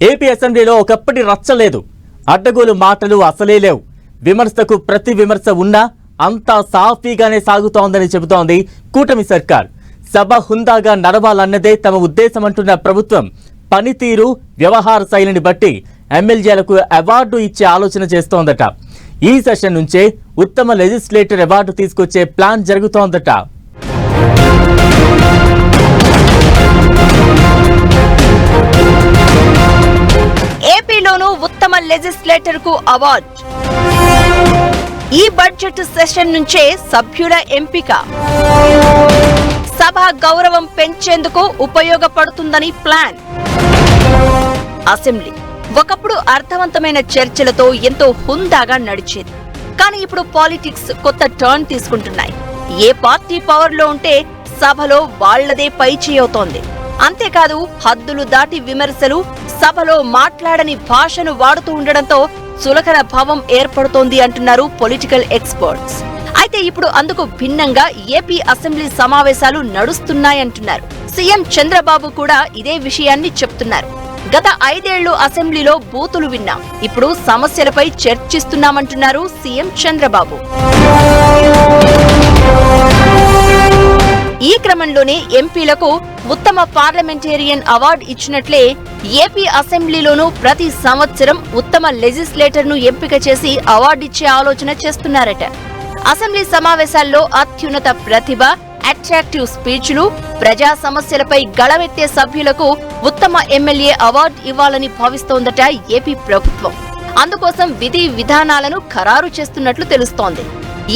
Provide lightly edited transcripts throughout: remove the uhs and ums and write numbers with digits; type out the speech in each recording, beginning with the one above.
AP అసెంబ్లీలో ఒకప్పటి రచ్చలేదు. అడ్డగోలు మాటలు అసలే లేవు. విమర్శకు ప్రతి విమర్శ ఉన్నా అంతా సాఫీగానే సాగుతోందని చెబుతోంది కూటమి సర్కార్. సభ హుందాగా నడవాలన్నదే తమ ఉద్దేశమంటున్న ప్రభుత్వం పనితీరు, వ్యవహార శైలిని బట్టి ఎమ్మెల్యేలకు అవార్డు ఇచ్చే ఆలోచన చేస్తోందట. ఈ సెషన్ నుంచే ఉత్తమ లెజిస్లేటర్ అవార్డు తీసుకొచ్చే ప్లాన్ జరుగుతోందట. ఏపీలోనూ ఉత్తమ లెజిస్లేటర్ కు అవార్డు. ఈ బడ్జెట్ సెషన్ నుంచే సభ్యుల ఎంపిక సభ గౌరవం పెంచేందుకు ఉపయోగపడుతుందని ప్లాన్. అసెంబ్లీ ఒకప్పుడు అర్థవంతమైన చర్చలతో ఎంతో హుందాగా నడిచేది. కానీ ఇప్పుడు పాలిటిక్స్ కొత్త టర్న్ తీసుకుంటున్నాయి. ఏ పార్టీ పవర్ లో ఉంటే సభలో వాళ్లదే పైచేయి అవుతోంది. అంతేకాదు హద్దులు దాటి విమర్శలు, సభలో మాట్లాడని భాషను వాడుతూ ఉండడంతో చులకన భావం ఏర్పడుతోంది అంటున్నారు పొలిటికల్ ఎక్స్పర్ట్స్. అయితే ఇప్పుడు అందుకు భిన్నంగా ఏపీ అసెంబ్లీ సమావేశాలు నడుస్తున్నాయంటున్నారు. సీఎం చంద్రబాబు కూడా ఇదే విషయాన్ని చెప్తున్నారు. గత 5 ఏళ్లు అసెంబ్లీలో బూతులు విన్నాం, ఇప్పుడు సమస్యలపై చర్చిస్తున్నామంటున్నారు సీఎం చంద్రబాబు. ఈ క్రమంలోనే ఎంపీలకు ఉత్తమ పార్లమెంటేరియన్ అవార్డు ఇచ్చినట్లే ఏపీ అసెంబ్లీలోనూ ప్రతి సంవత్సరం ఉత్తమ లెజిస్లేటర్ ను ఎంపిక చేసి అవార్డిచ్చే ఆలోచన చేస్తున్నారట. అసెంబ్లీ సమావేశాల్లో అత్యున్నత ప్రతిభ, అట్రాక్టివ్ స్పీచ్లు, ప్రజా సమస్యలపై గళమెత్తే సభ్యులకు ఉత్తమ ఎమ్మెల్యే అవార్డు ఇవ్వాలని భావిస్తోందట ఏపీ ప్రభుత్వం. అందుకోసం విధి విధానాలను ఖరారు చేస్తున్నట్లు తెలుస్తోంది.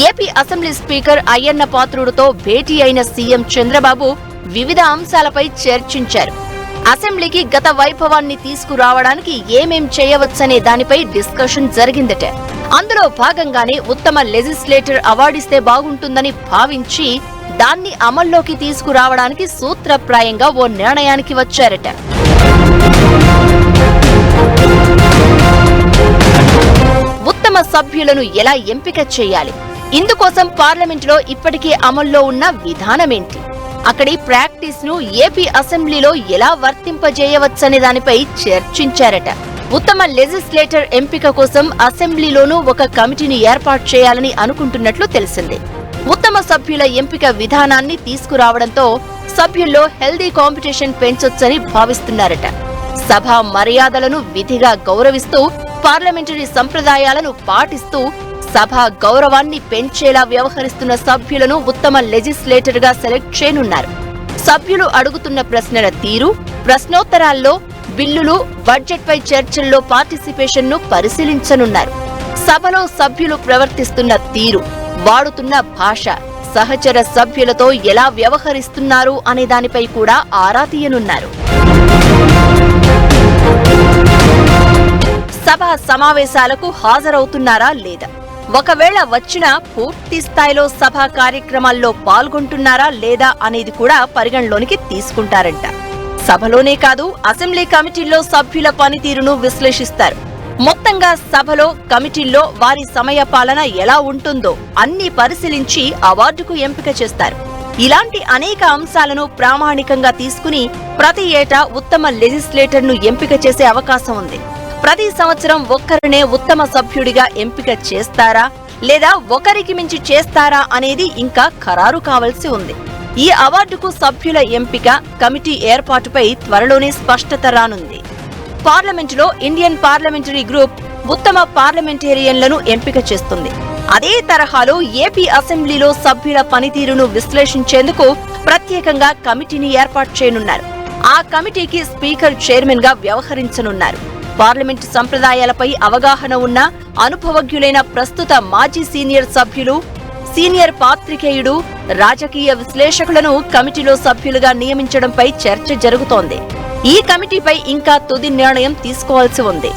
ఏపీ అసెంబ్లీ స్పీకర్ అయ్యన్న పాత్రుడుతో భేటీ అయిన సీఎం చంద్రబాబు వివిధ అంశాలపై చర్చించారు. అసెంబ్లీకి గత వైభవాన్ని తీసుకురావడానికి ఏమేం చేయవచ్చనే దానిపై డిస్కషన్ జరిగిందట. అందులో భాగంగానే ఉత్తమ లెజిస్లేటర్ అవార్డిస్తే బాగుంటుందని భావించి దాన్ని అమల్లోకి తీసుకురావడానికి సూత్రప్రాయంగా ఓ నిర్ణయానికి వచ్చారట. ఉత్తమ సభ్యులను ఎలా ఎంపిక చేయాలి? ఇందుకోసం పార్లమెంటులో ఇప్పటికే అమల్లో ఉన్న విధానమేంటి? అక్కడి ప్రాక్టీస్ ను ఏపీ అసెంబ్లీలో ఎలా వర్తింపజేయవచ్చనే దానిపై చర్చించారట. ఉత్తమ లెజిస్లేటర్ ఎంపిక కోసం అసెంబ్లీలోనూ ఒక కమిటీని ఏర్పాటు చేయాలని అనుకుంటున్నట్లు తెలిసింది. ఉత్తమ సభ్యుల ఎంపిక విధానాన్ని తీసుకురావడంతో సభ్యుల్లో హెల్దీ కాంపిటీషన్ పెంచొచ్చని భావిస్తున్నారట. సభ మర్యాదలను విధిగా గౌరవిస్తూ, పార్లమెంటరీ సంప్రదాయాలను పాటిస్తూ సభ గౌరవాన్ని పెంచేలా వ్యవహరిస్తున్న సభ్యులను ఉత్తమ లెజిస్లేటర్ గా సెలెక్ట్ చేయనున్నారు. సభ్యులు అడుగుతున్న ప్రశ్నల తీరు, ప్రశ్నోత్తరాల్లో, బిల్లులు, బడ్జెట్ పై చర్చల్లో పార్టిసిపేషన్ ను పరిశీలించనున్నారు. సభలో సభ్యులు ప్రవర్తిస్తున్న తీరు, వాడుతున్న భాష, సహచర సభ్యులతో ఎలా వ్యవహరిస్తున్నారు అనే దానిపై కూడా ఆరా తీయనున్నారు. సభ సమావేశాలకు హాజరవుతున్నారా లేదా? ఒకవేళ వచ్చినా పూర్తి స్థాయిలో సభా కార్యక్రమాల్లో పాల్గొంటున్నారా లేదా అనేది కూడా పరిగణలోనికి తీసుకుంటారంట. సభలోనే కాదు, అసెంబ్లీ కమిటీల్లో సభ్యుల పనితీరును విశ్లేషిస్తారు. మొత్తంగా సభలో, కమిటీల్లో వారి సమయ పాలన ఎలా ఉంటుందో అన్ని పరిశీలించి అవార్డుకు ఎంపిక చేస్తారు. ఇలాంటి అనేక అంశాలను ప్రామాణికంగా తీసుకుని ప్రతి ఏటా ఉత్తమ లెజిస్లేటర్ ను ఎంపిక చేసే అవకాశం ఉంది. ప్రతి సంవత్సరం ఒక్కరినే ఉత్తమ సభ్యుడిగా ఎంపిక చేస్తారా లేదా ఒకరికి మించి చేస్తారా అనేది ఇంకా ఖరారు కావాల్సి ఉంది. ఈ అవార్డుకు సభ్యుల ఎంపిక, కమిటీ ఏర్పాటుపై త్వరలోనే స్పష్టత రానుంది. పార్లమెంటులో ఇండియన్ పార్లమెంటరీ గ్రూప్ ఉత్తమ పార్లమెంటేరియన్లను ఎంపిక చేస్తుంది. అదే తరహాలో ఏపీ అసెంబ్లీలో సభ్యుల పనితీరును విశ్లేషించేందుకు ప్రత్యేకంగా కమిటీని ఏర్పాటు చేయనున్నారు. ఆ కమిటీకి స్పీకర్ చైర్మన్ గా వ్యవహరించనున్నారు. పార్లమెంటు సంప్రదాయాలపై అవగాహన ఉన్న అనుభవజ్ఞులైన ప్రస్తుత మాజీ సీనియర్ సభ్యులు, సీనియర్ పాత్రికేయుడు, రాజకీయ విశ్లేషకులను కమిటీలో సభ్యులుగా నియమించడంపై చర్చ జరుగుతోంది. ఈ కమిటీపై ఇంకా తుది నిర్ణయం తీసుకోవాల్సి ఉంది.